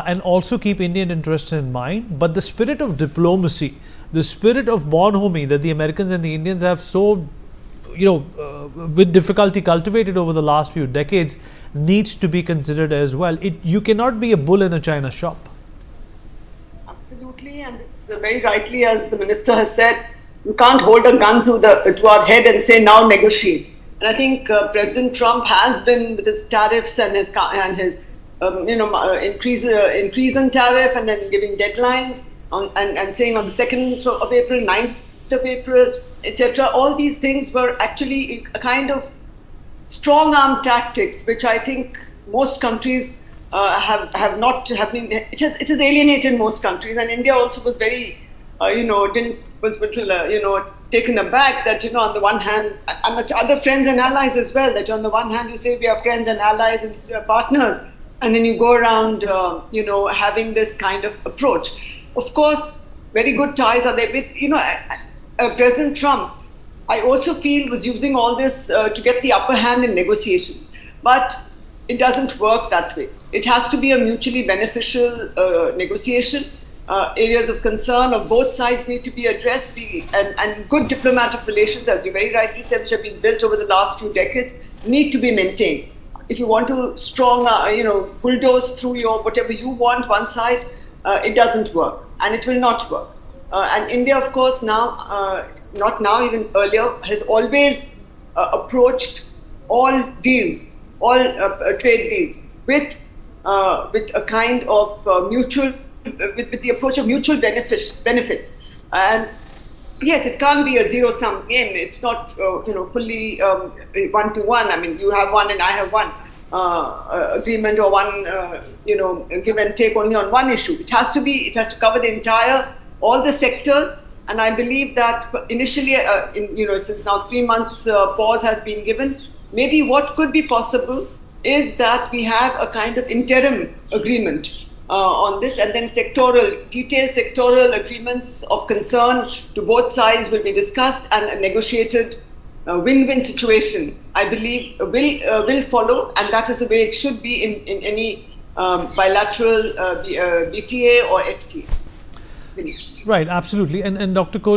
and also keep Indian interests in mind. But the spirit of diplomacy, the spirit of bonhomie that the Americans and the Indians have so, with difficulty cultivated over the last few decades, needs to be considered as well. You cannot be a bull in a china shop. Absolutely, and this very rightly, as the minister has said, you can't hold a gun to our head and say now negotiate. And I think President Trump has been, with his tariffs and his increase in tariff, and then giving deadlines and saying on the 2nd of April, 9th of April, etc. All these things were actually a kind of strong arm tactics, which I think most countries have been. It has alienated most countries, and India also was very, taken aback that, on the one hand, and other friends and allies as well, that on the one hand you say we are friends and allies and partners, and then you go around, having this kind of approach. Of course, very good ties are there with, President Trump, I also feel, was using all this to get the upper hand in negotiations. But it doesn't work that way. It has to be a mutually beneficial negotiation. Areas of concern of both sides need to be addressed, and good diplomatic relations, as you very rightly said, which have been built over the last few decades, need to be maintained. If you want to bulldoze through your whatever you want one side, it doesn't work, and it will not work. And India, of course, now, not now, even earlier, has always approached all deals, all trade deals with a kind of with the approach of mutual benefits. And yes, it can't be a zero-sum game. It's not fully one-to-one. I mean, you have one and I have one agreement, or one give and take only on one issue. It has to cover the entire, all the sectors. And I believe that initially, since now 3 months pause has been given, maybe what could be possible is that we have a kind of interim agreement on this, and then detailed sectoral agreements of concern to both sides will be discussed, and a negotiated win-win situation, I believe, will follow, and that is the way it should be in any bilateral BTA or FTA. Right, absolutely. And Dr. Kohli,